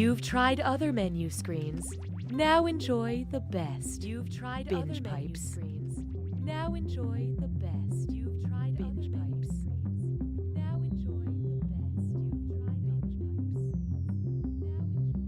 You've tried other menu screens. Now enjoy the best. You've tried binge pipes. Now enjoy the best. You've tried binge pipes. Now enjoy the best. You've tried binge pipes.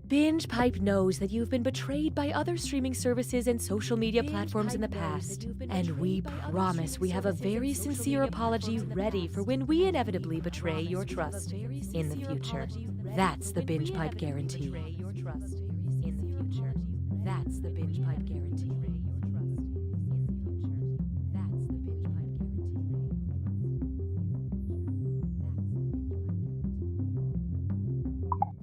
Binge Pipe knows that you've been betrayed by other streaming services and social media platforms in the past. And we promise we have a very sincere apology ready for when we inevitably betray your trust in the future. That's the Binge Pipe guarantee. That's the Binge Pipe guarantee.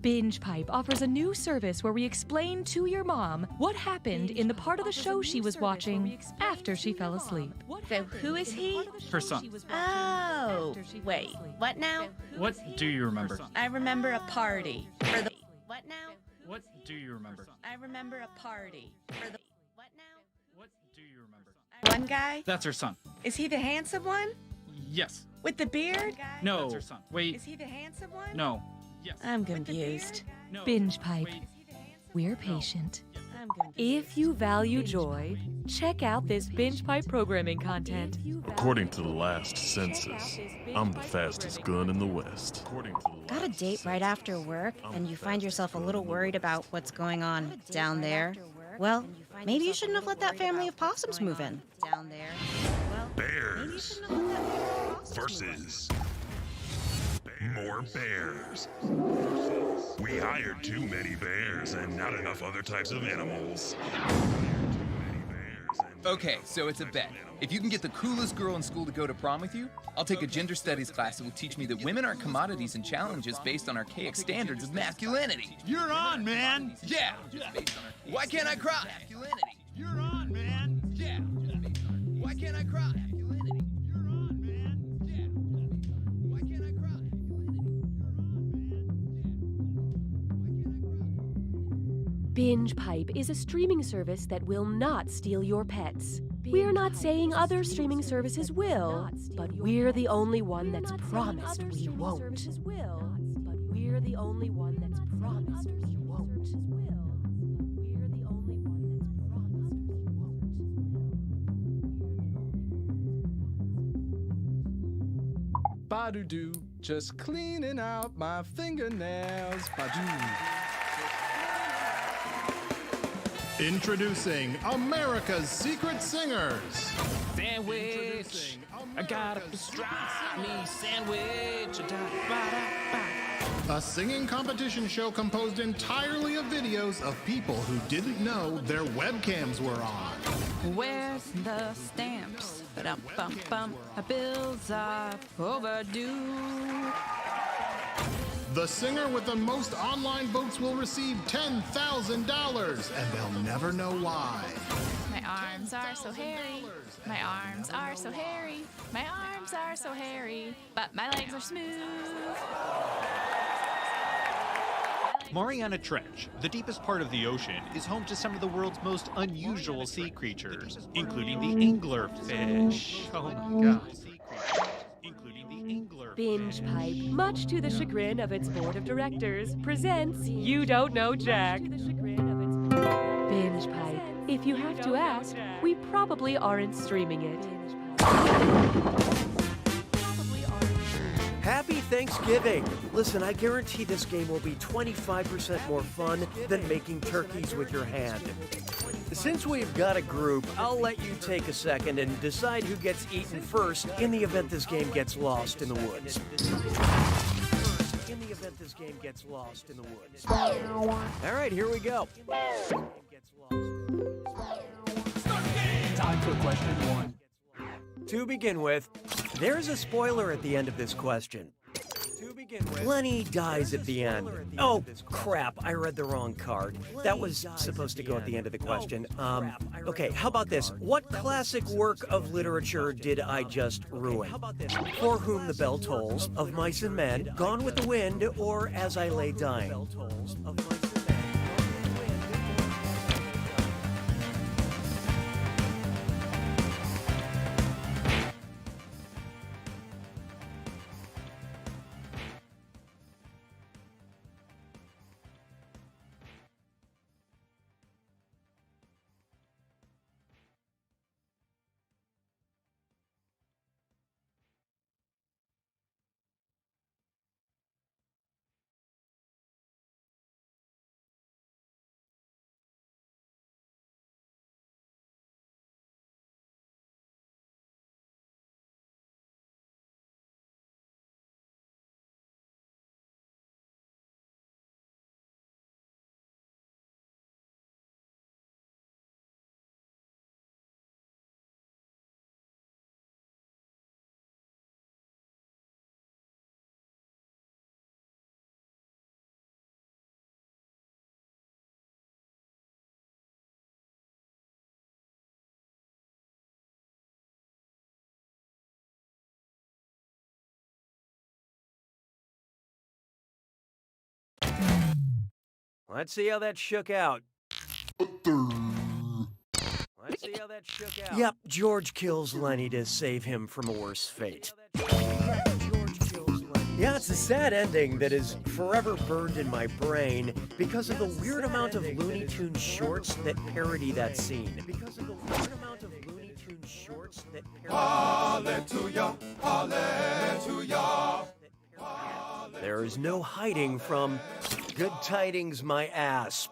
Binge Pipe offers a new service where we explain to your mom what happened in the part of the show she was watching after she fell asleep. So who is he? Her son. Oh, wait, what now? What do you remember? I remember a party. For the what now? What do you remember? I remember a party. For the what now? What do you remember? One guy? That's her son. Is he the handsome one? Yes. With the beard? No. That's her son. Wait. Is he the handsome one? No. Yes. I'm confused. No. Binge Pipe. Wait. We're patient. I'm confused. If you value joy, check out this Binge Pipe programming content. According to the last census, I'm the fastest gun in the West. Got a date right after work, and you find yourself a little worried about what's going on down there? Well, maybe you shouldn't have let that family of possums move in. Down there. Well, maybe you Bears shouldn't have let that family of possums move in. versus more bears. We hired too many bears and not enough other types of animals. Okay, so it's a bet. If you can get the coolest girl in school to go to prom with you, I'll take a gender studies class that will teach me that women aren't commodities and challenges based on archaic standards of masculinity. You're on, man! Yeah! Why can't I cry? Masculinity. You're on, man! Yeah! Why can't I cry? Masculinity. You're on, man! Yeah! Why can't I cry? Binge Pipe is a streaming service that will not steal your pets. We're not saying other streaming services will, but we're the only one that's promised we won't. But we're the only one that's promised we won't. We're the only one that's promised we won't. Ba-do-do, just cleaning out my fingernails. Ba-do. Introducing America's Secret Singers. Sandwich! I got a pastrami sandwich! A singing competition show composed entirely of videos of people who didn't know their webcams were on. Where's the stamps? Ba-dum-bum-bum. Our bills are overdue. The singer with the most online votes will receive $10,000, and they'll never know why. My arms are so hairy. My arms are so hairy. My arms are so hairy. But my legs are smooth. Mariana Trench, the deepest part of the ocean, is home to some of the world's most unusual sea creatures, including the anglerfish. Oh my god. Binge Pipe, much to the chagrin of its board of directors, presents You Don't Know Jack. Binge Pipe, if you have to ask, we probably aren't streaming it. Happy Thanksgiving! Listen, I guarantee this game will be 25% more fun than making turkeys with your hand. Since we've got a group, I'll let you take a second and decide who gets eaten first in the event this game gets lost in the woods. All right, here we go. Time for question one. To begin with, there's a spoiler at the end of this question. Lenny dies at the end. Oh, crap, I read the wrong card. That was supposed to go at the end of the question. Okay, how about this? What classic work of literature did I just ruin? For Whom the Bell Tolls, Of Mice and Men, Gone with the Wind, or As I Lay Dying? Let's see how that shook out. Yep, George kills Lenny to save him from a worse fate. Yeah, it's a sad ending that is forever burned in my brain because of the weird amount of Looney Tunes shorts that parody that scene. Hallelujah, hallelujah. There is no hiding from good tidings, my ass.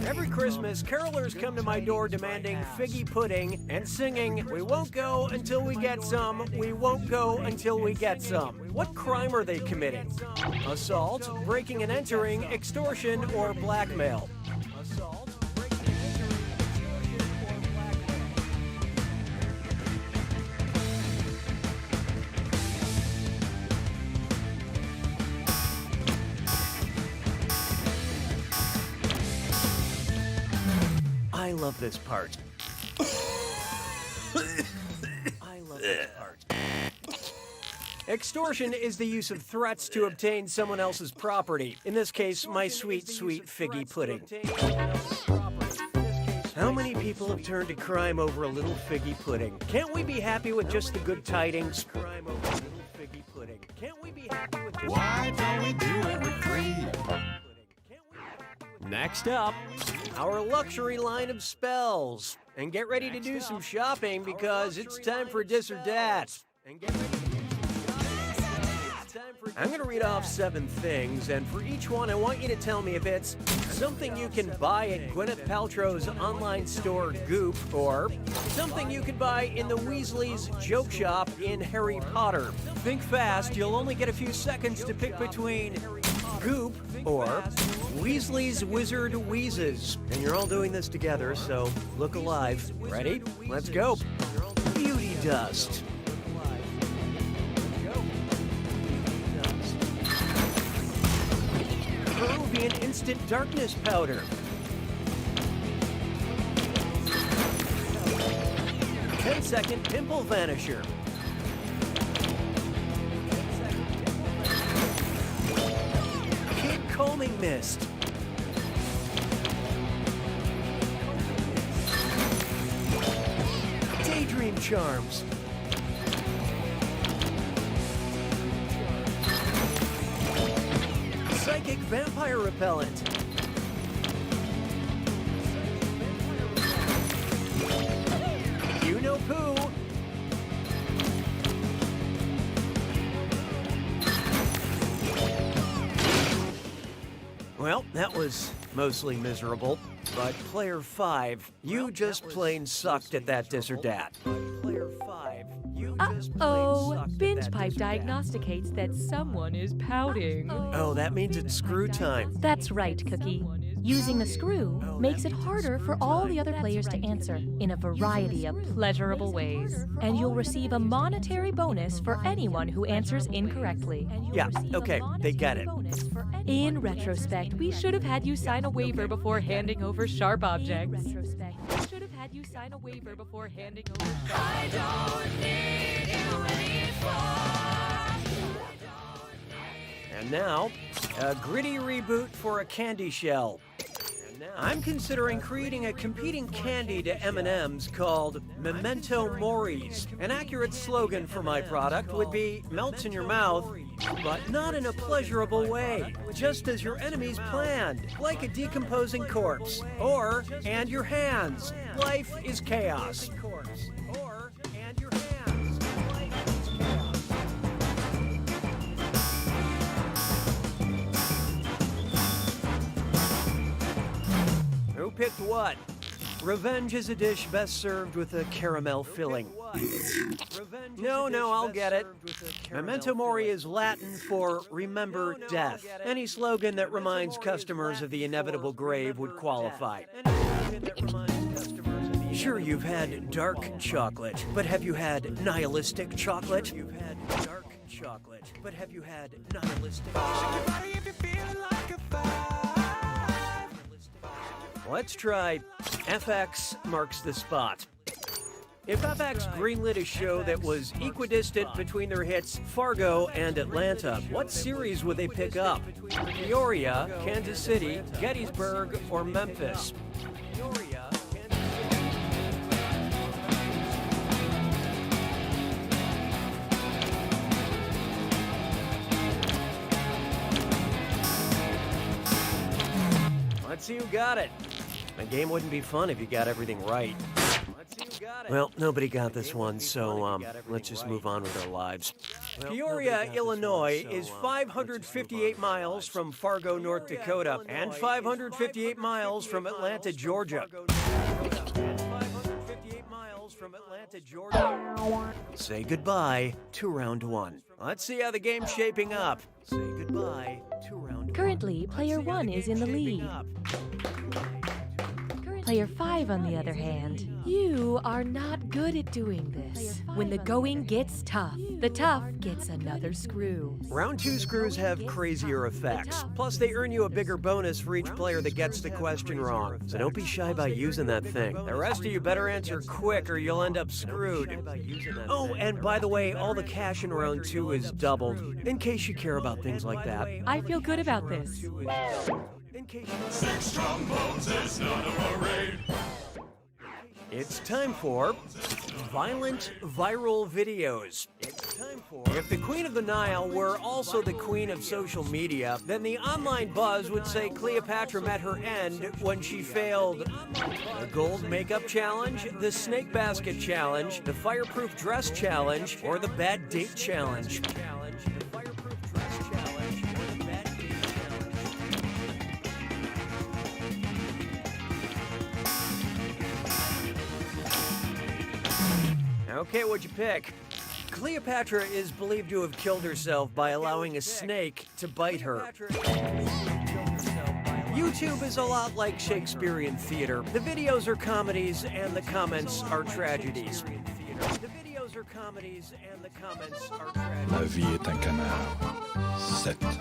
Every Christmas, carolers come to my door demanding figgy pudding and singing, "We won't go until we get some, we won't go until we get some." What crime are they committing? Assault, breaking and entering, extortion, or blackmail? I love this part. Extortion is the use of threats to obtain someone else's property. In this case, my sweet, sweet figgy pudding. How many people have turned to crime over a little figgy pudding? Can't we be happy with just the good tidings? Crime over a little figgy pudding. Can't we be happy with just Why don't we do it with free? Next up, our luxury line of spells. And get ready to do some shopping because it's time for Dis or Dat. I'm going to read off 7 things, and for each one, I want you to tell me if it's something you can buy at Gwyneth Paltrow's online store Goop, or something you could buy in the Weasley's joke shop in Harry Potter. Think fast, you'll only get a few seconds to pick between Goop or Weasley's Wizard Wheezes. And you're all doing this together, so look alive. Ready? Let's go. Beauty dust. Peruvian instant darkness powder. 10-second pimple vanisher. Kid combing mist. Daydream charms. Psychic vampire repellent. You know poo. Well, that was mostly miserable, but player 5, you just plain sucked at that Dis or Dat. Player 5, you just plain Uh-oh, sucked at Binge that Pipe Dis or Dat. diagnosticates that someone is pouting. Oh, that means it's screw time. That's right, Cookie. Using the screw makes it harder for all the other players to answer in a variety of pleasurable ways. And you'll receive a monetary bonus for anyone who answers incorrectly. Yeah, okay, they get it. In retrospect, we should have had you sign a waiver before handing over sharp objects. I don't need you anymore. And now, a gritty reboot for a candy shell. I'm considering creating a competing candy to M&M's called Memento Moris. An accurate slogan for my product would be, melts in your mouth, but not in a pleasurable way, just as your enemies planned, like a decomposing corpse. Or, and your hands. Life is chaos. Or, and your hands. Life is chaos. Who picked what? Revenge is a dish best served with a caramel filling. No, I'll get it. Memento Mori is Latin for remember death. Any slogan that reminds customers of the inevitable grave would qualify. Sure, you've had dark chocolate, but have you had nihilistic chocolate? You've had dark chocolate, but have you had nihilistic chocolate? Let's try FX Marks the Spot. If FX greenlit a show that was equidistant between their hits Fargo and Atlanta, what series would they pick up? Peoria, Kansas City, Gettysburg, or Memphis? Let's see who got it. The game wouldn't be fun if you got everything right. Well, nobody got this one, so let's just move on with our lives. Peoria, Illinois is 558 miles from Fargo, North Dakota, and 558 miles from Atlanta, Georgia. Say goodbye to round one. Let's see how the game's shaping up. Say goodbye to round one. Currently, player 1 is in the lead. Player 5, on the other hand, you are not good at doing this. When the going gets tough, the tough gets another screw. Round 2 screws have crazier effects. Plus, they earn you a bigger bonus for each player that gets the question wrong. So don't be shy by using that thing. The rest of you better answer quick or you'll end up screwed. Oh, and by the way, all the cash in round 2 is doubled, in case you care about things like that. I feel good about this. Six trombones is not a parade. It's time for violent viral videos. If the Queen of the Nile were also the queen of social media, then the online buzz would say Cleopatra met her end when she failed the gold makeup challenge, the snake basket challenge, the fireproof dress challenge, or the bad date challenge. Okay, what'd you pick? Cleopatra is believed to have killed herself by allowing a snake to bite her. YouTube is a lot like Shakespearean theater. The videos are comedies and the comments are tragedies. The videos are comedies and the comments are tragedies. La vie est un canard. 7.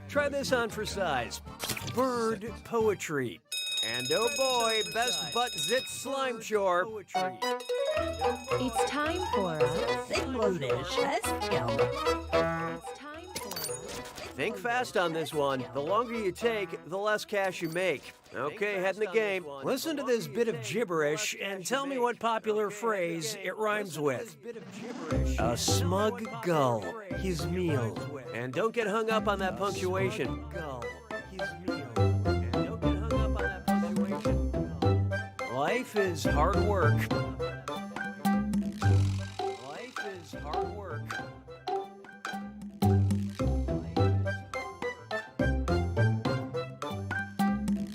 Try this on for size. Bird poetry. And oh boy, best butt zit slime chore. It's time for Think fast on this one. The longer you take, the less cash you make. Okay, head in the game. Listen to this bit of gibberish and tell me what popular phrase it rhymes with. A smug gull, his meal. And don't get hung up on that punctuation. Life is hard work. Life is hard work.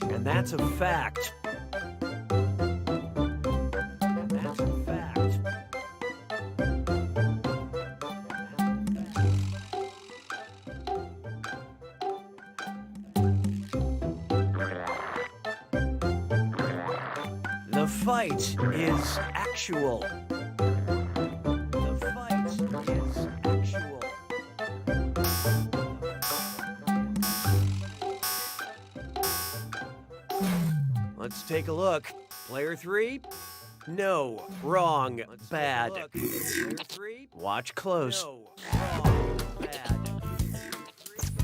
And that's a fact. And that's a fact. fight is actual. The fight is actual. Let's take a look. Player 3? No, wrong, bad. Player 3? Watch close. No, wrong, bad.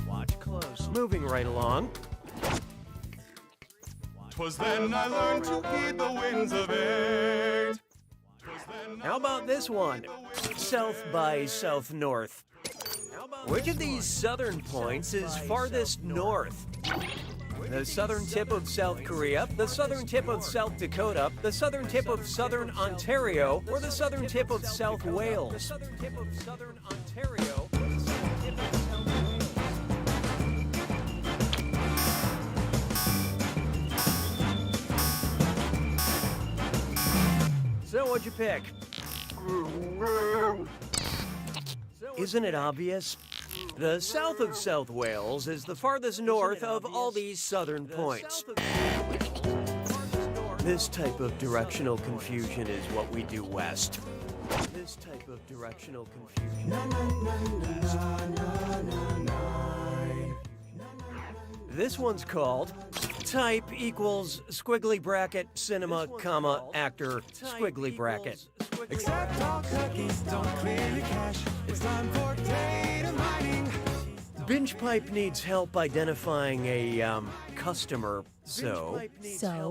Watch close. Moving right along. 'Twas then I learned to heed the winds of eight. How about this one? South by South North. Which of these southern points is farthest north? The southern tip of South Korea, the southern tip of South Dakota, the southern tip of southern Ontario, or the southern tip of South Wales? The southern tip of southern Ontario. So what'd you pick? Isn't it obvious? The south of South Wales is the farthest north of all these southern points. This type of directional confusion is what we do west. This type of directional confusion. This one's called type equals squiggly bracket cinema comma actor squiggly bracket. Except all cookies don't clear your cache. It's time for data mining. Binge Pipe needs help identifying a customer, so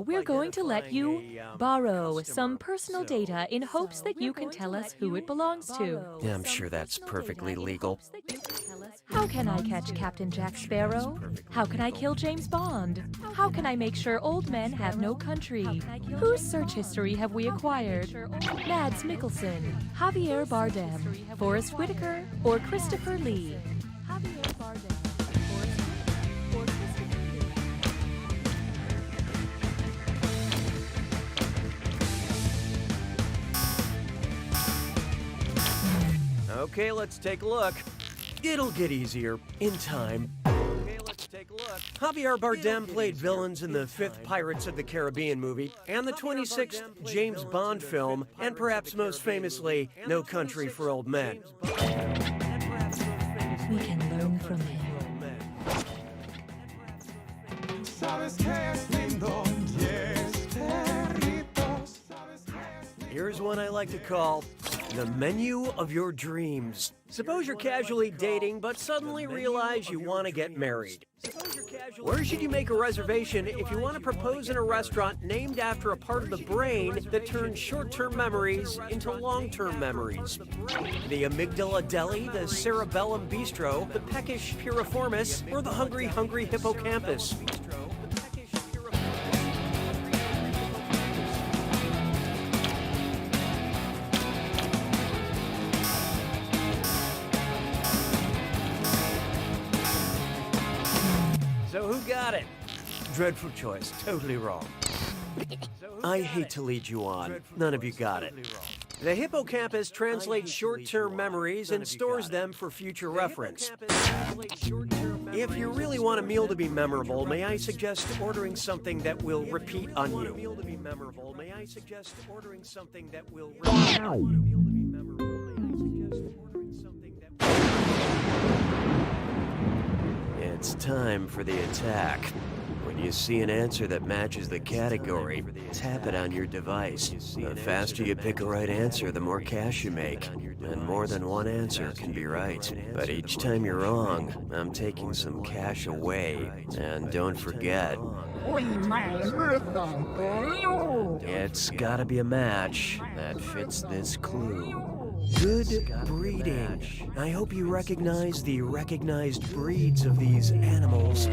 we're going to let you borrow some personal data in hopes that you can tell us who it belongs to. I'm sure that's perfectly legal. How can I catch Captain Jack Sparrow? How can I kill James Bond? How can I make sure old men have no country? Whose search history have we acquired? Mads Mikkelsen, Javier Bardem, Forrest Whitaker, or Christopher Lee? Javier Bardem, Forrest Whitaker, or Christopher Lee? Okay, let's take a look. It'll get easier in time. Okay, let's take a look. Javier Bardem played villains in the 5th Pirates of the Caribbean movie and the 26th James Bond film, and perhaps most famously, No Country for Old Men. We can learn from him. Here's one I like to call the menu of your dreams. Suppose you're casually dating, but suddenly realize you want to get married. Where should you make a reservation if you want to propose in a restaurant named after a part of the brain that turns short-term memories into long-term memories? The amygdala deli, the cerebellum bistro, the peckish piriformis, or the hungry hippocampus? So who got it? Dreadful choice. Totally wrong. I hate to lead you on. None of you got it. The hippocampus translates short-term memories and stores them for future reference. If you really want a meal to be memorable, may I suggest ordering something that will repeat on you? It's time for the attack. When you see an answer that matches the category, tap it on your device. The faster you pick a right answer, the more cash you make. And more than one answer can be right. But each time you're wrong, I'm taking some cash away. And don't forget, it's gotta be a match that fits this clue. Good breeding. I hope you recognize the recognized breeds of these animals.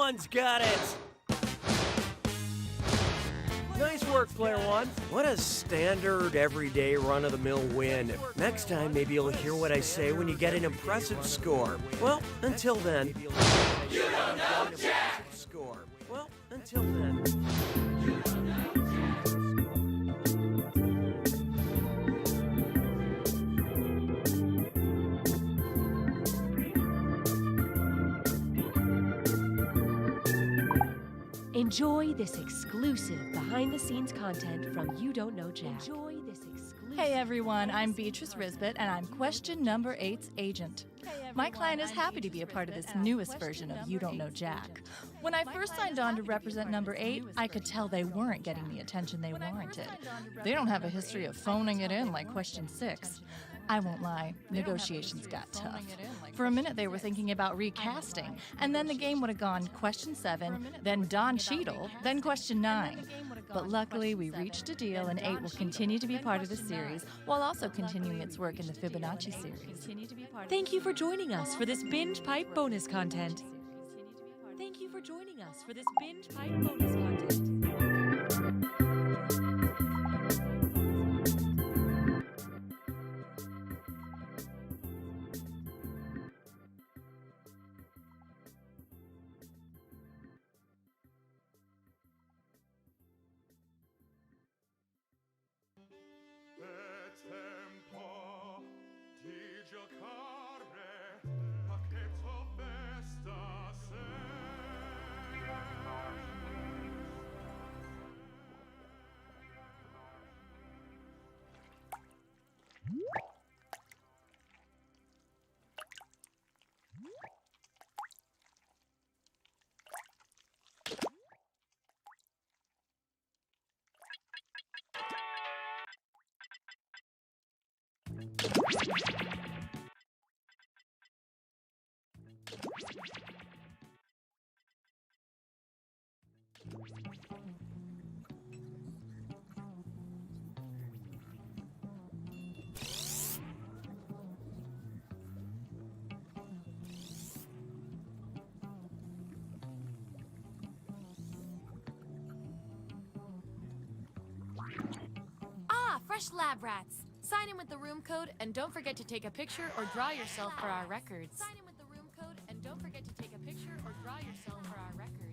One's got it! Nice work, Player One. What a standard, everyday, run-of-the-mill win. Next time, maybe you'll hear what I say when you get an impressive score. Well, until then... You don't know Jack! Score. Well, until then... You don't know Enjoy this exclusive behind-the-scenes content from You Don't Know Jack. Hey everyone, I'm Beatrice Risbett, and I'm question number 8's agent. My client is happy to be a part of this newest version of You Don't Know Jack. When I first signed on to represent number 8, I could tell they weren't getting the attention they warranted. They don't have a history of phoning it in like question 6. I won't lie, negotiations got tough. For a minute they were thinking about recasting, and then the game would have gone question 7, then Don Cheadle, then question 9. But luckily we reached a deal, and 8 will continue to be part of the series, while also continuing its work in the Fibonacci series. Thank you for joining us for this Binge Pipe bonus content. Thank you for joining us for this Binge Pipe bonus content. tempo di giocare pacchetto festa Fresh lab rats. Sign in with the room code and don't forget to take a picture or draw yourself for our records. Sign in with the room code and don't forget to take a picture or draw yourself for our records.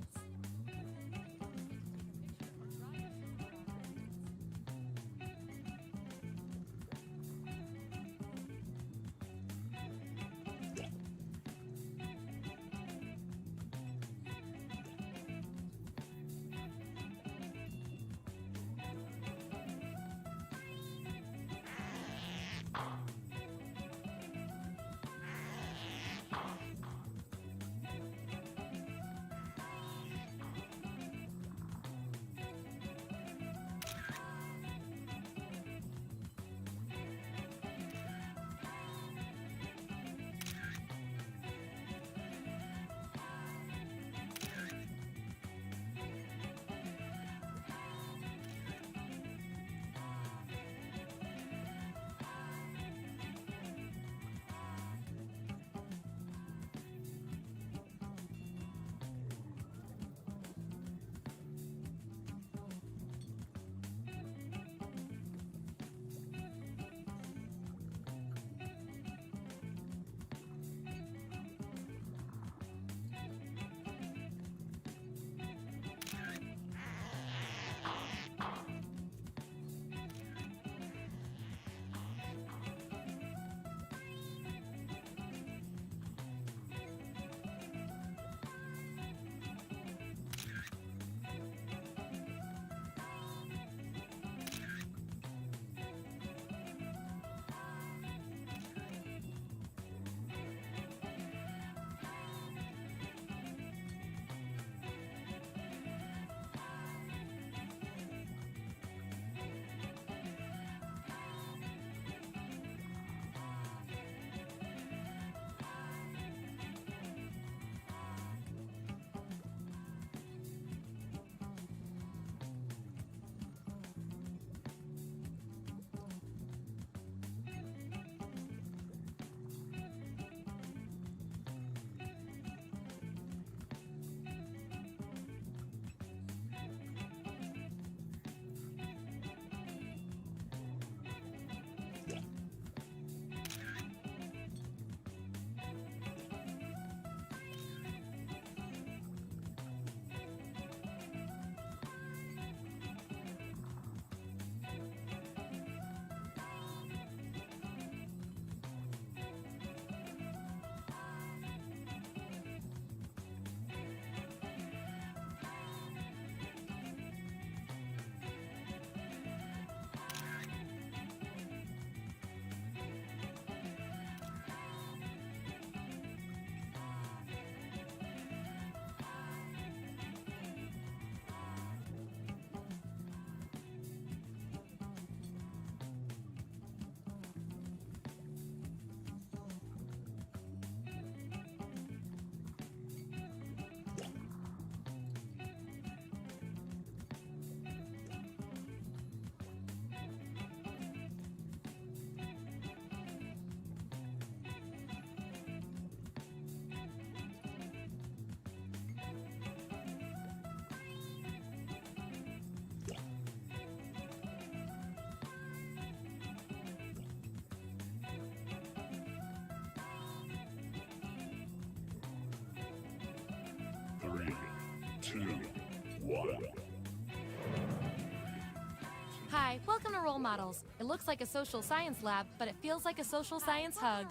Hi, welcome to Role Models. It looks like a social science lab, but it feels like a social science hug.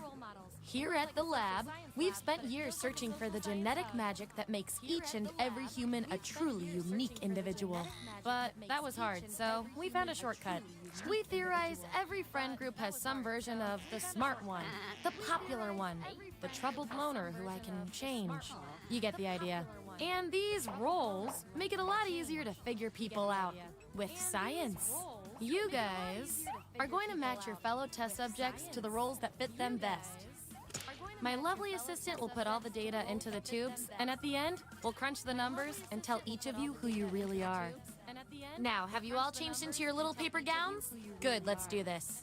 Here at the lab, we've spent years searching for the genetic magic that makes each and every human a truly unique individual. But that was hard, so we found a shortcut. We theorize every friend group has some version of the smart one, the popular one, the troubled loner who I can change. You get the idea. And these roles make it a lot easier to figure people out with science. You guys are going to match your fellow test subjects to the roles that fit them best. My lovely assistant will put all the data into the tubes, and at the end, we'll crunch the numbers and tell each of you who you really are. Now, have you all changed into your little paper gowns? Good, let's do this.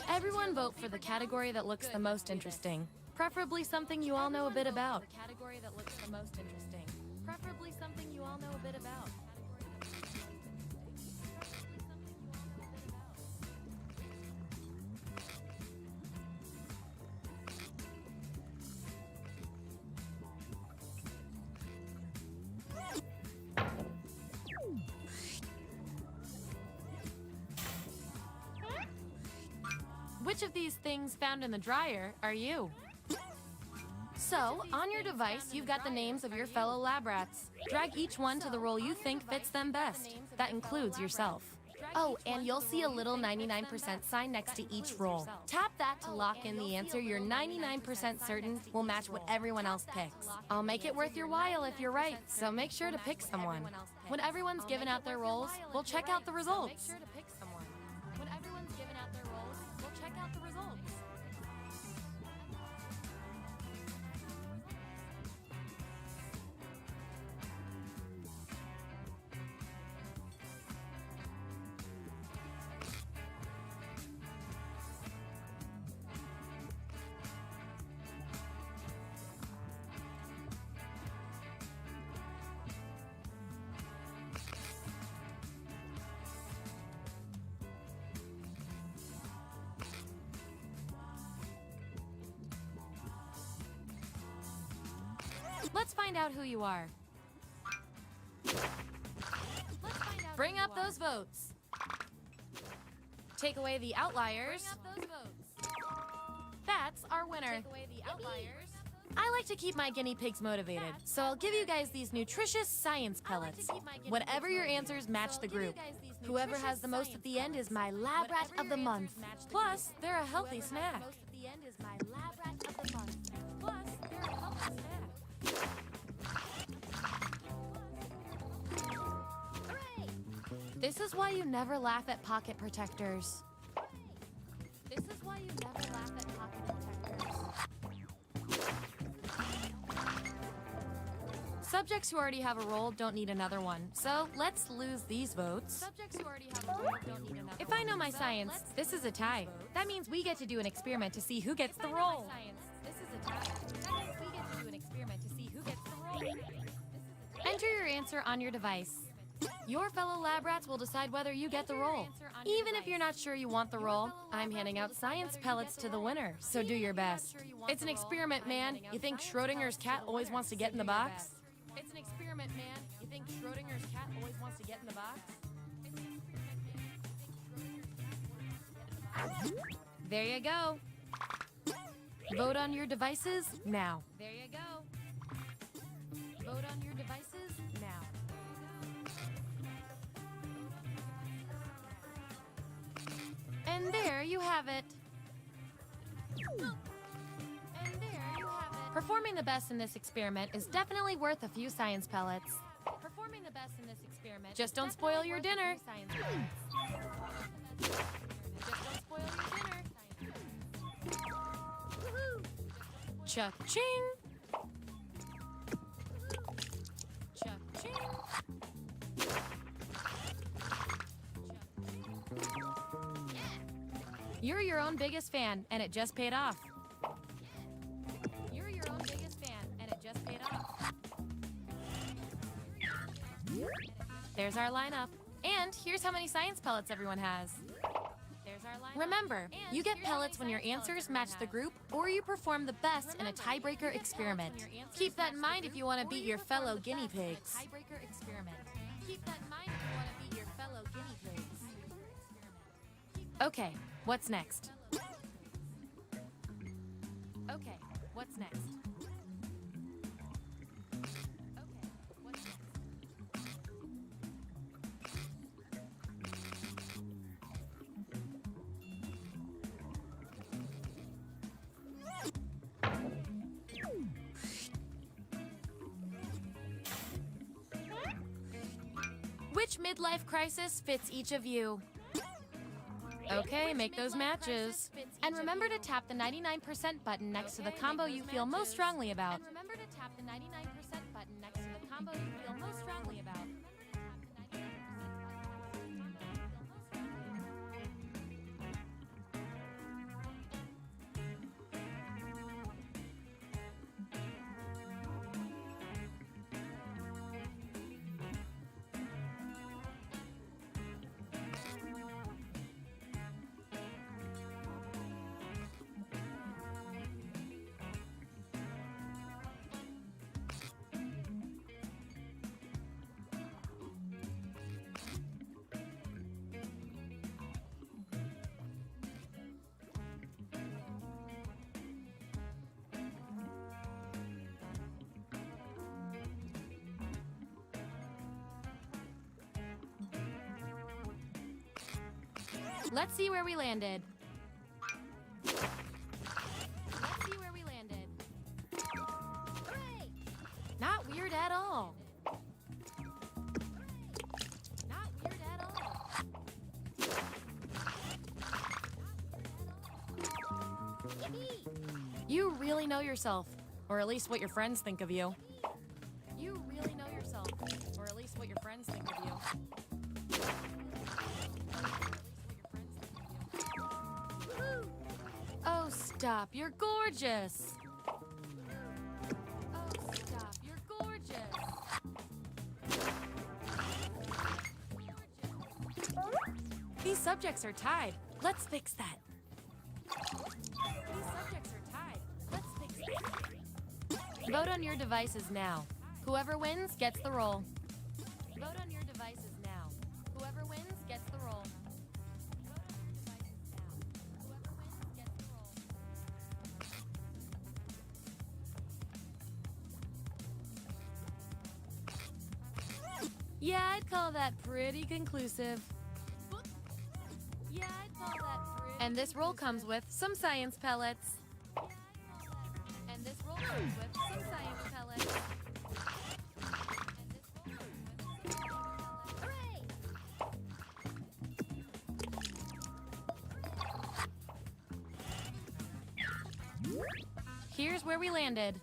Everyone vote for the category that looks the most interesting. Preferably something you all know a bit about. Preferably something you all know a bit about. Which of these things found in the dryer are you? So, on your device, you've got the names of your fellow lab rats. Drag each one to the role you think fits them best. That includes yourself. Oh, and you'll see a little 99% sign next to each role. Tap that to lock in the answer you're 99% certain will match what everyone else picks. I'll make it worth your while if you're right, so make sure to pick someone. When everyone's given out their roles, we'll check out the results. When everyone's given out their roles, we'll check out the results. Let's find out who you are. Bring up those votes. Take away the outliers. That's our winner. I like to keep my guinea pigs motivated, so I'll give you guys these nutritious science pellets. Whatever your answers match the group. Whoever has the most at the end is my lab rat of the month. Plus, they're a healthy snack. This is why you never laugh at pocket protectors. This is why you never laugh at pocket protectors. Subjects who already have a role don't need another one, so let's lose these votes. Subjects who already have a role don't need another. If I know my science, this is a tie. That means we get to do an experiment to see who gets the role. This is a tie. That means we get to do an experiment to see who gets the role. Enter your answer on your device. Your fellow lab rats will decide whether you get the role. Even if you're not sure you want the role, I'm handing out science pellets to the winner, so do your best. It's an experiment, man. You think Schrodinger's cat always wants to get in the box? It's an experiment, man. You think Schrodinger's cat always wants to get in the box? There you go. Vote on your devices now. There you go. Vote on your devices now. And there you have it. Performing the best in this experiment is definitely worth a few science pellets. Performing the best in this experiment. Just don't spoil your dinner. Just don't spoil your dinner. Cha-ching. Cha-ching. You're your own biggest fan, and it just paid off. You're your own biggest fan, and it just paid off. There's our lineup. And here's how many science pellets everyone has. There's our lineup. Remember, you get pellets when your answers match the group or you perform the best in a tiebreaker experiment. Keep that in mind if you want to beat your fellow guinea pigs. Keep that in mind if you want to beat your fellow guinea pigs. Okay, what's next? Okay, what's next? Which midlife crisis fits each of you? Okay, make those matches. And remember to tap the 99% button next to the combo you feel most strongly about. And remember to tap the 99% button next to the combo you feel most strongly about. Let's see where we landed. Let's see where we landed. Hooray! Not weird at all. Not weird at all. Yippee! You really know yourself, or at least what your friends think of you. You really know yourself, or at least what your friends think of you. Oh, stop, you're gorgeous. Oh, stop, you're gorgeous. These subjects are tied. Let's fix that. These subjects are tied. Let's fix that. Vote on your devices now. Whoever wins gets the roll. Vote on your devices now. Whoever wins gets the roll. Yeah, I'd call that pretty conclusive. Yeah, I'd call that pretty. And this roll comes with some science pellets. And this roll comes with some science pellets. Hooray! Here's where we landed.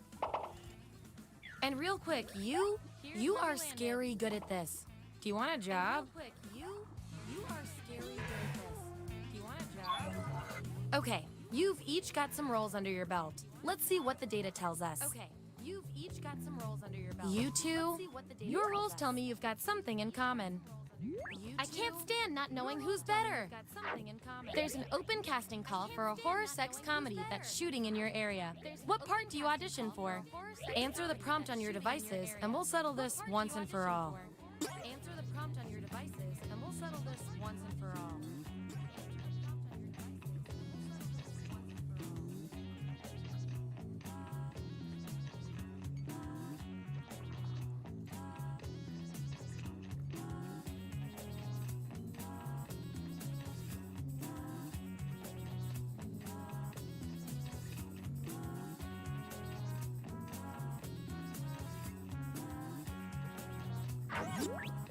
And real quick, you are scary good at this. Do you want a job? Real quick, you are scary good at this. Do you want a job? Okay, you've each got some rolls under your belt. Let's see what the data tells us. Okay, you've each got some rolls under your belt. You two, your rolls tell me you've got something in common. I can't stand not knowing who's better. There's an open casting call for a horror sex comedy that's shooting in your area. What part do you audition for? Answer the prompt on your devices, and we'll settle this once and for all. Answer the prompt on your devices, and we'll settle this once and for all.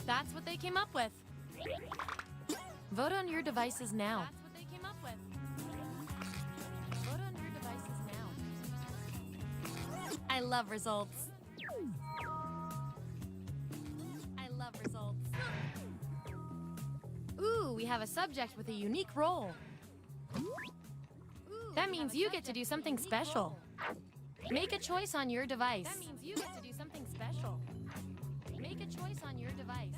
That's what they came up with. Vote on your devices now. That's what they came up with. Vote on your devices now. I love results. I love results. Ooh, we have a subject with a unique role. That means you get to do something special. Make a choice on your device. That means you get to do something special. Make a choice on your device.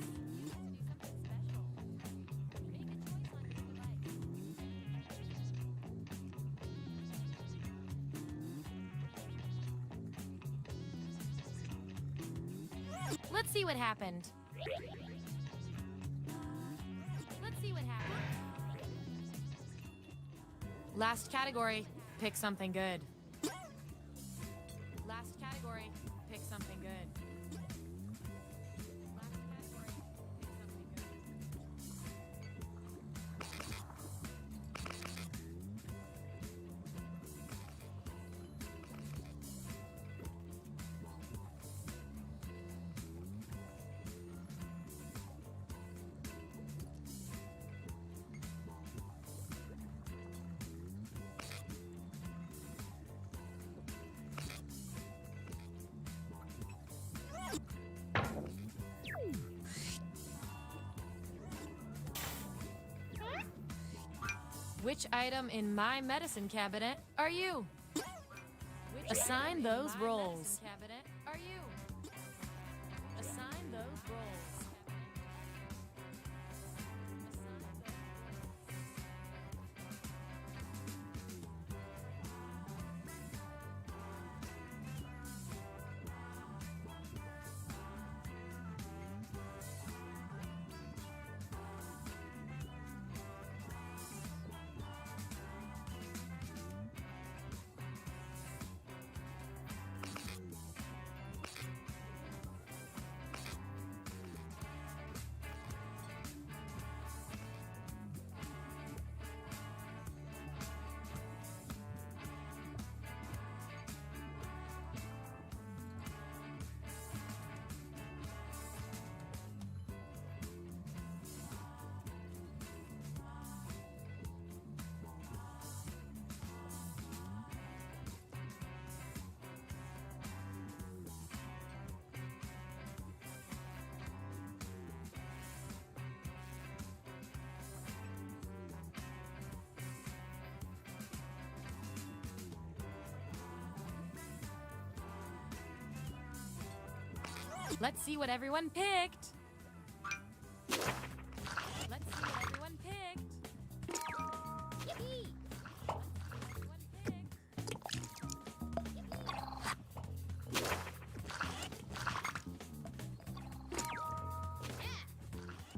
Let's see what happened. Let's see what happened. Last category, pick something good. Last category, pick something good. Which item in my medicine cabinet are you? Assign those roles. Cabinet are you? Assign those roles. Let's see what everyone picked. Let's see what everyone picked. Yippee!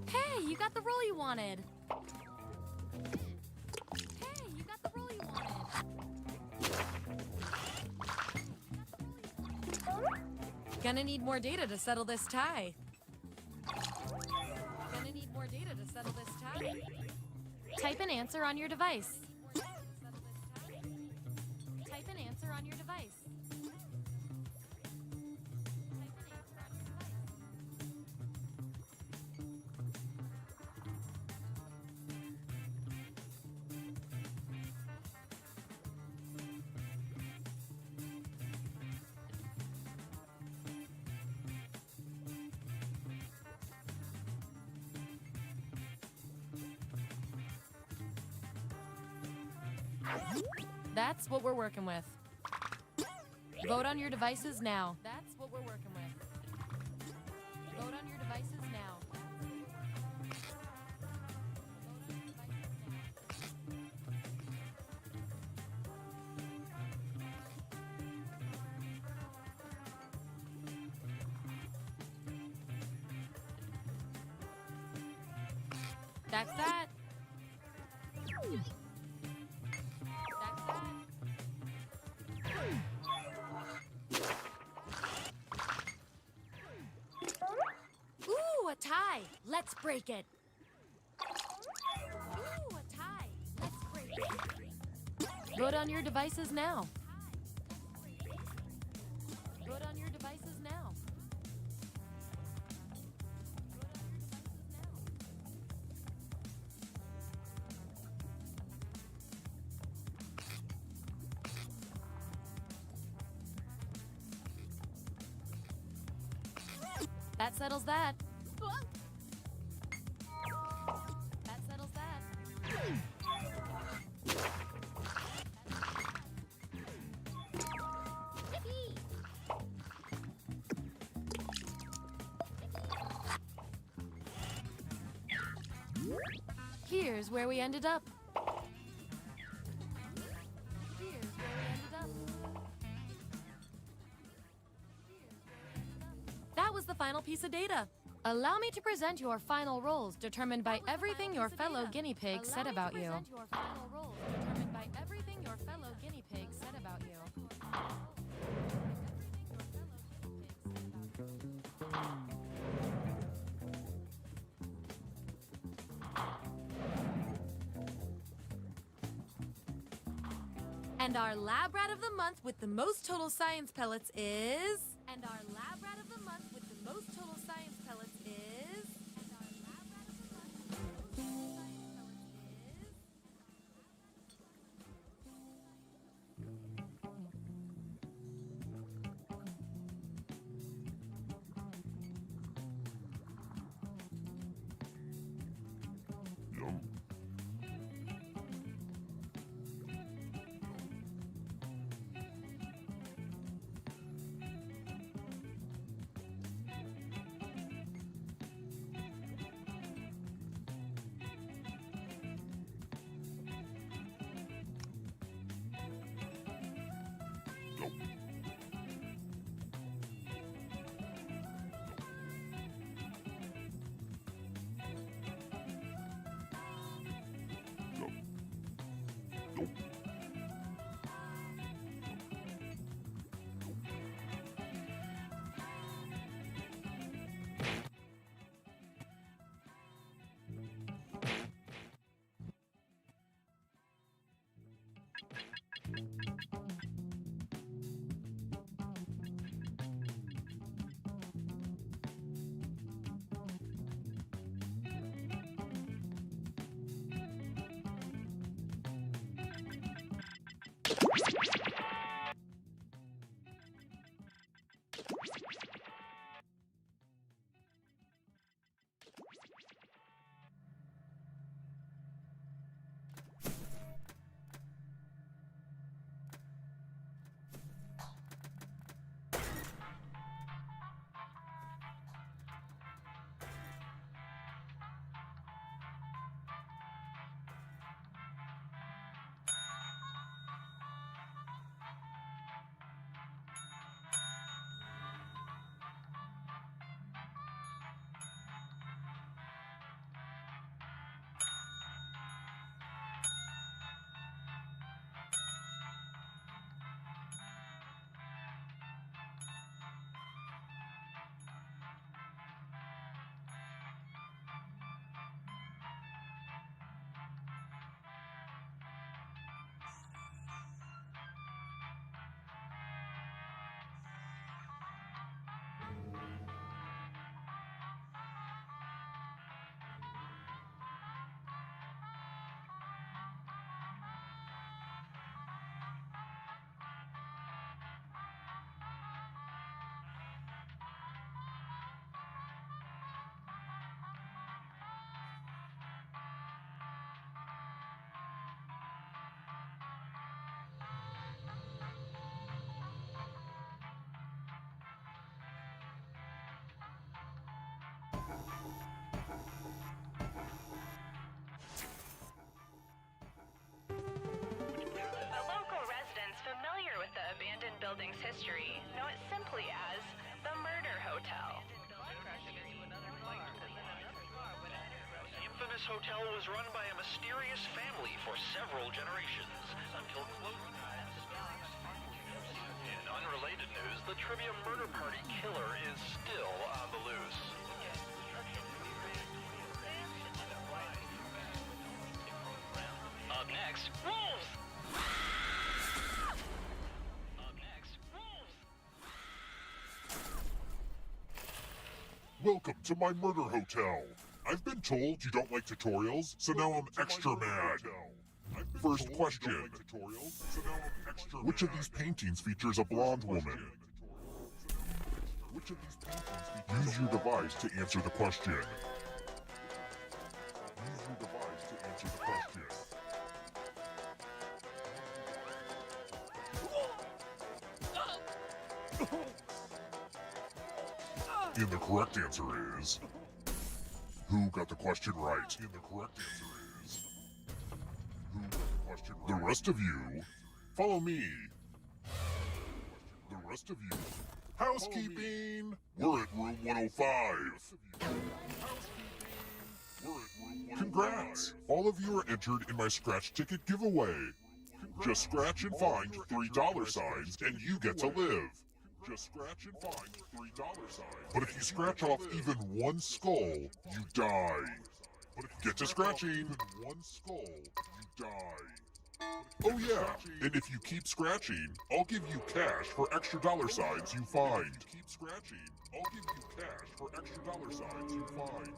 Hey, you got the role you wanted. Hey, you got the role you wanted. Gonna need more data to settle this tie. Gonna need more data to settle this tie. Type an answer on your device. Type an answer on your device. That's what we're working with. Vote on your devices now. That's what we're working with. Vote on your devices now. That's that. Ooh, a tie. Let's break it. Ooh, a tie. Let's break it. Vote on your devices now. Vote on your devices now. That settles that. That settles that. Yippee! Here's where we ended up. That was the final piece of data. Allow me to present your final roles determined by everything your fellow guinea pigs said about you. And our lab rat of the month with the most total science pellets is... And our lab rat of the month with the most total science pellets is... And our lab rat of the month with the most total Yum. The local residents familiar with the abandoned building's history know it simply as the Murder Hotel. The infamous hotel was run by a mysterious family for several generations until closing. In unrelated news, the trivia murder party killer is still on the loose. Up next, wolves! Up next, wolves! Welcome to my murder hotel. I've been told you don't like tutorials, so now I'm extra mad. First question. Which of these paintings features a blonde woman? Use your device to answer the question. Use your device to answer the question. And the correct answer is... Who got the question right? And the correct answer is... Who got the question right? The rest of you, follow me. The rest of you Housekeeping! We're at room 105. Congrats! All of you are entered in my scratch ticket giveaway. Just scratch and find $3 signs and you get to live. Just scratch and find $3 signs. But if you scratch off even one skull, you die. Get to scratching. One skull, you die. Oh yeah, and if you keep scratching, I'll give you cash for extra dollar signs you find. Keep scratching, I'll give you cash for extra dollar signs you find.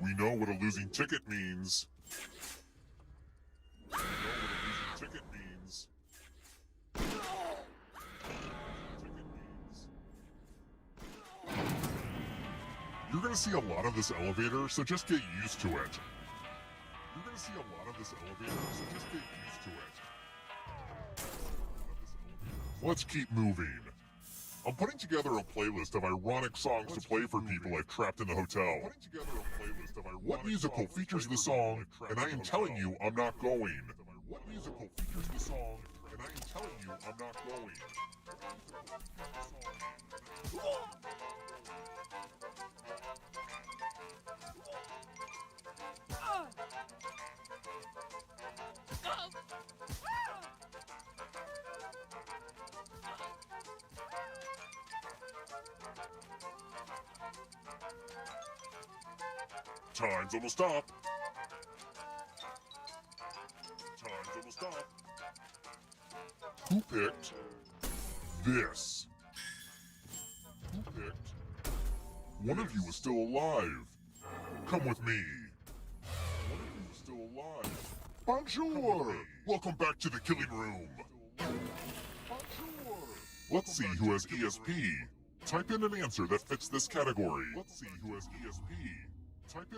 We know what a losing ticket means. We know what a losing ticket means. You're gonna see a lot of this elevator, so just get used to it. You're gonna see a lot of this elevator, so just get used to it. Let's keep moving. I'm putting together a playlist of ironic songs to play for people I've trapped in the hotel. What musical features the song, and I am telling you I'm not going? What musical features the song, and I am telling you I'm not going? Time's almost up. Time's almost up. Who picked this? Who picked? One of you is still alive. Come with me. One of you is still alive. Bonjour! Welcome back to the killing room. Bonjour! Let's see who has ESP. Type in an answer that fits this category. Let's see who has ESP.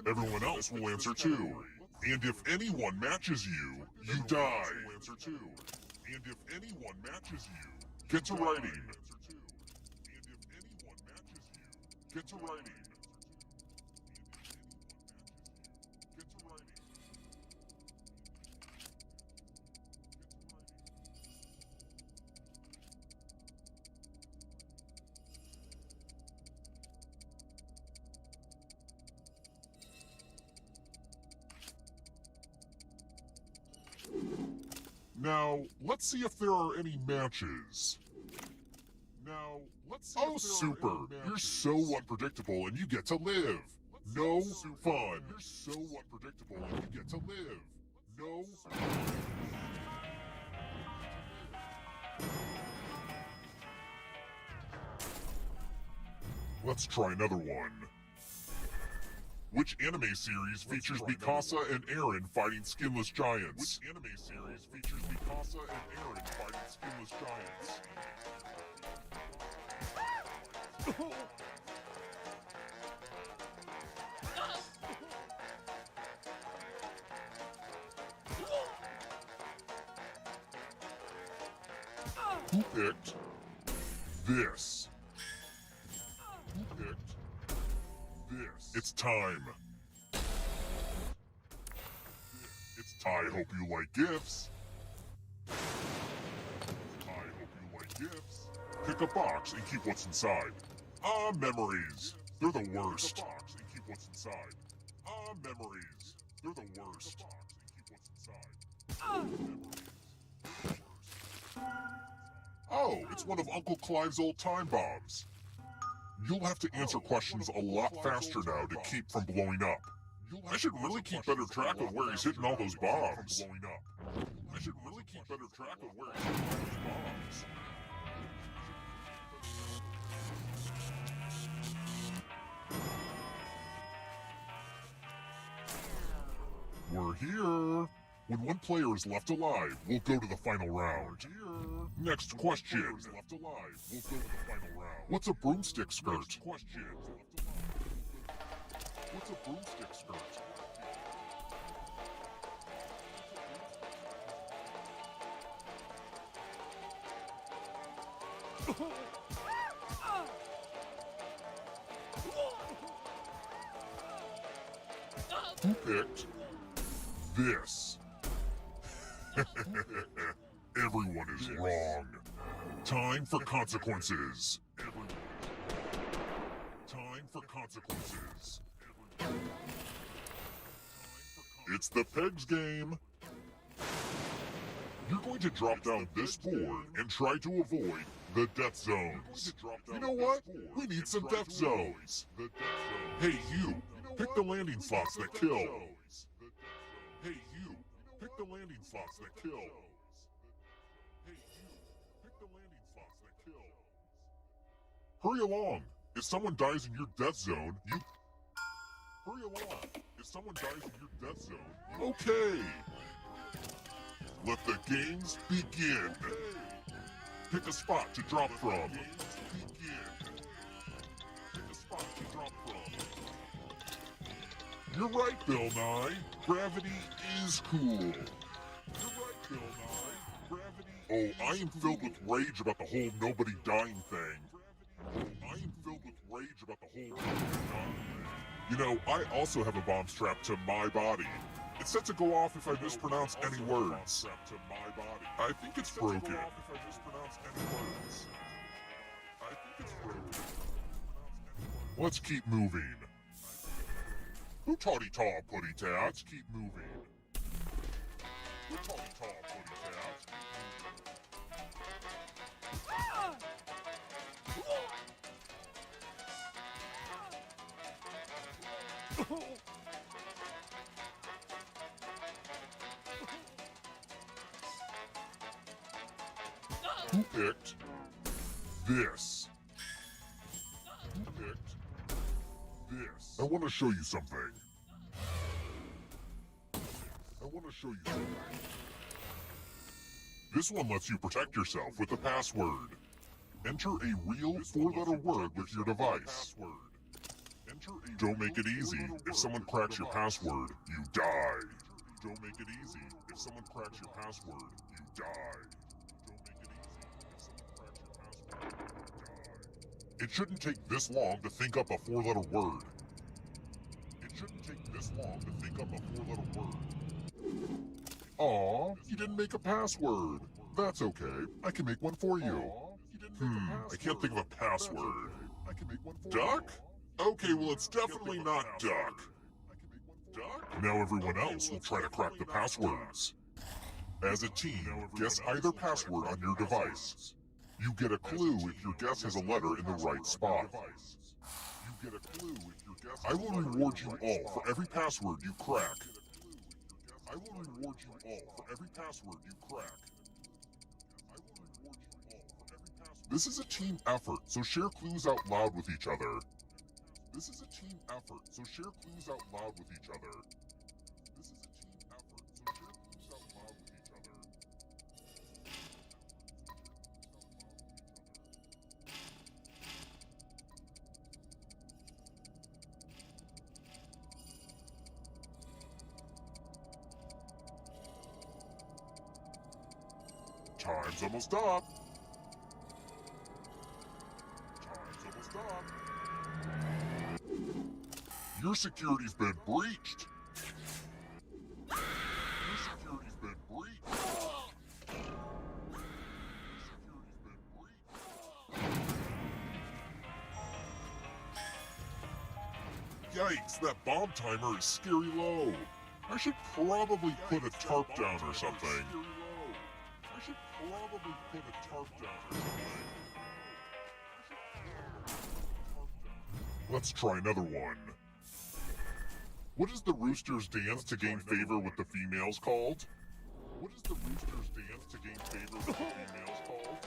Everyone else will answer too. And if anyone matches you, you die. And if anyone matches you, get to writing. And if anyone matches you, get to writing. Get to writing. Now, let's see if there are any matches. Now, let's see. Oh, super! You're so unpredictable, and you get to live. No fun. You're so unpredictable, and you get to live. No. Let's try another one. Which anime series features Mikasa and Eren fighting skinless giants? Which anime series features Mikasa and Eren fighting skinless giants? Who picked this? Who picked this? It's time. I hope you like gifts. I hope you like gifts. Pick a box and keep what's inside. Ah, memories. They're the worst. Pick a box and keep what's inside. Ah, memories. They're the worst. Pick a box and keep what's inside. Ah, memories. Oh, it's one of Uncle Clive's old time bombs. You'll have to answer questions a lot faster now to keep from blowing up. I should really keep better track of where he's hitting all those bombs. I should really keep better track of where he's hitting all those bombs. We're here. When one player is left alive, we'll go to the final round. Next question. What's a broomstick skirt? What's a broomstick skirt? Who picked this? Everyone is wrong. Time for consequences. Time for consequences. It's the pegs game. You're going to drop down this board and try to avoid the death zones. You know what? We need some death zones. Hey, you. Pick the landing spots that kill. Hey, you. Pick the landing spots that kill. Hey, you. Pick the landing spots that kill. Hurry along. If someone dies in your death zone, you... Hurry along. If someone dies in your death zone, you... Okay. Let the games begin. Pick a spot to drop from. Begin. Pick a spot to drop from. You're right, Bill Nye. Gravity is cool. You're right, Bill Nye. Gravity. Oh, I am filled with rage about the whole nobody dying thing. I am filled with rage about the whole nobody dying thing. You know, I also have a bomb strapped to my body. It's set to go off if I mispronounce any words. I think it's broken. Let's keep moving. Who toddy-taw, putty-tat? Let's keep moving. Who toddy-taw, putty-tat? Who picked this? Who picked this? I want to show you something. I want to show you something. This one lets you protect yourself with a password. Enter a real four-letter word with your device. Don't make it easy. If someone cracks your password, you die. Don't make it easy. If someone cracks your password, you die. It shouldn't take this long to think up a four-letter word. It shouldn't take this long to think up a four-letter word. Aw, you didn't make a password. That's okay. I can make one for you. I can't think of a password. Duck? Okay, well it's definitely not duck. Now everyone else will try to crack the passwords. As a team, guess either password on your device. You get a clue if your guess has a letter in the right spot. I will reward you all for every password you crack. I will reward you all for every password you crack. This is a team effort, so share clues out loud with each other. This is a team effort, so share clues out loud with each other. This is a team effort, so share clues out loud with each other. Time's almost up. Time's almost up. Your security's been breached. Your security's been breached. Yikes, that bomb timer is scary low. I should probably put a tarp down or something. I should probably put a tarp down or something. Let's try another one. What is the rooster's dance to gain favor with the females called? What is the rooster's dance to gain favor with the females called?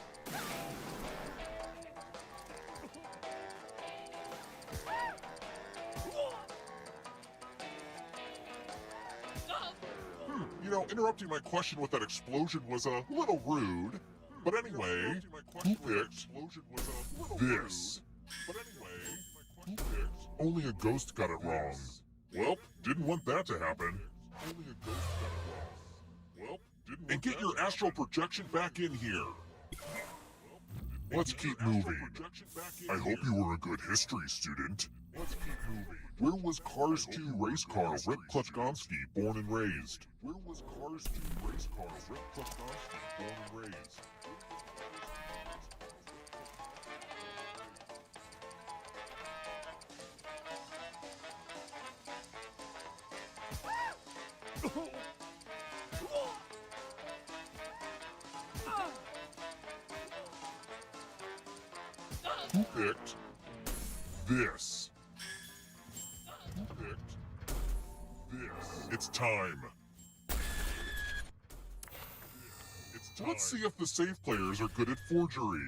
You know, interrupting my question with that explosion was a little rude. But anyway, who picked this? Who picked? Only a ghost got it wrong. Well, didn't want that to happen. Only a ghost got it wrong. Well, didn't. And get your astral projection back in here. Let's keep moving. I hope you were a good history student. Let's keep moving. Where was Cars 2 race car Rick Klutchkonsky born and raised? Where was Cars 2 race car Rick Klutchkonsky born and raised? Who picked this? Who picked this? It's time. Let's see if the safe players are good at forgery.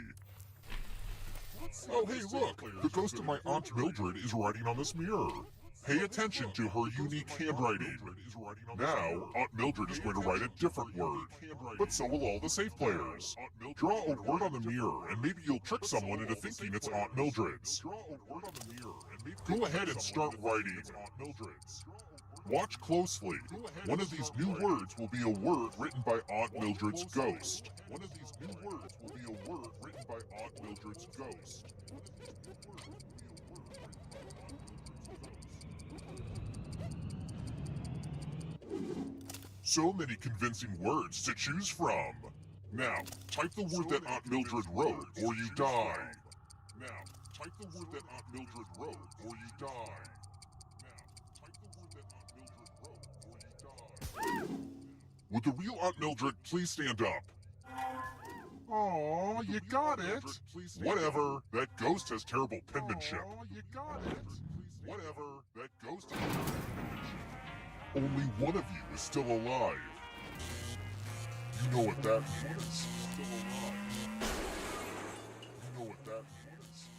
Oh, hey, look! The ghost of my Aunt Mildred is writing on this mirror. Pay attention to her unique handwriting. Now, Aunt Mildred is going to write a different word, but so will all the safe players. Draw a word on the mirror, and maybe you'll trick someone into thinking it's Aunt Mildred's. Go ahead and start writing. Watch closely. One of these new words will be a word written by Aunt Mildred's ghost. One of these new words will be a word written by Aunt Mildred's ghost. So many convincing words to choose from. Now, type the word that Aunt Mildred wrote, or you die. Now, type the word that Aunt Mildred wrote, or you die. Would the real Aunt Mildred please stand up? Aw, you got it. Whatever, that ghost has terrible penmanship. You got it. Whatever, that ghost has terrible penmanship. Only one of you is still alive. You know what that means. You know what that means.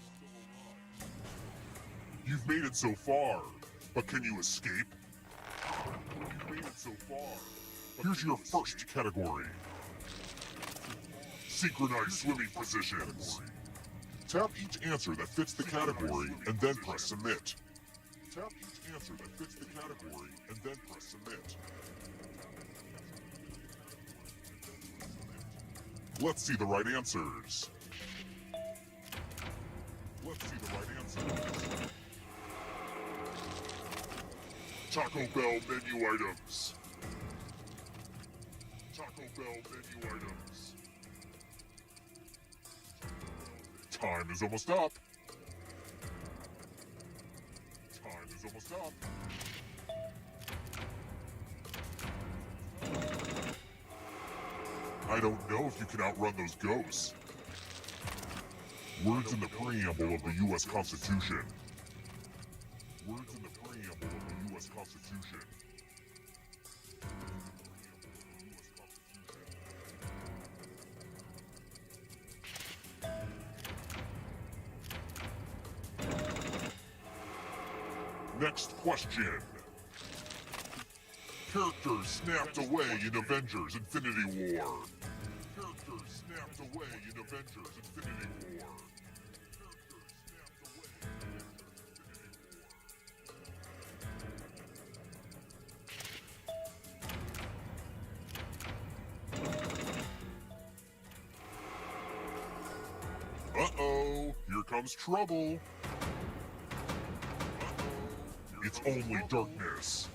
You've made it so far, but can you escape? You've made it so far. Here's your first category. Synchronized swimming positions. Tap each answer that fits the category and then press submit. Tap each answer that fits the category and then press submit. Let's see the right answers. Let's see the right answers. Taco Bell menu items. Taco Bell menu items. Time is almost up. Time is almost up. I don't know if you can outrun those ghosts. Words in the preamble of the U.S. Constitution. Words in the preamble of the U.S. Constitution. Next question. Characters snapped away in Avengers Infinity War. Characters snapped away in Avengers Infinity War. Uh-oh, here comes trouble. It's only darkness.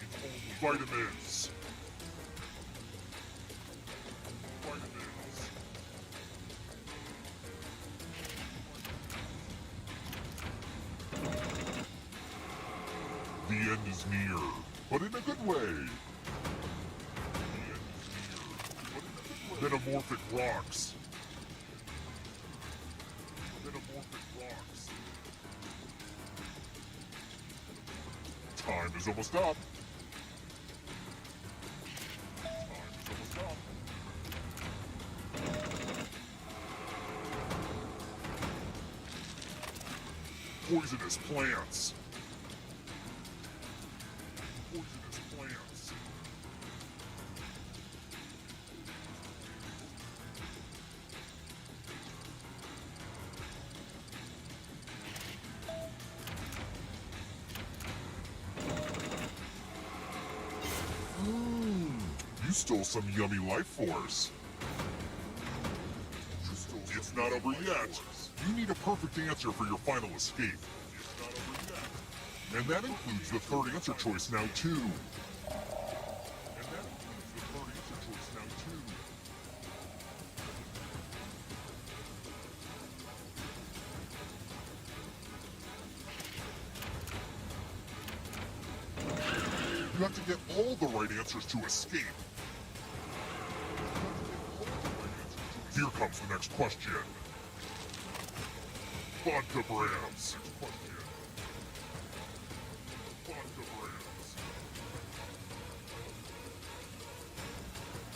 It's only vitamins. Vitamins. The end is near, but in a good way. The end is near, but in a good way. Metamorphic rocks. Metamorphic rocks. Time is almost up. Time is almost up. Poisonous plants. Poisonous plants. You stole some yummy life force. It's It's not over yet. You need a perfect answer for your final escape. And that includes the third answer choice now, too. You have to get all the right answers to escape. Here comes the next question. Vodka brands.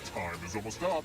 Time is almost up.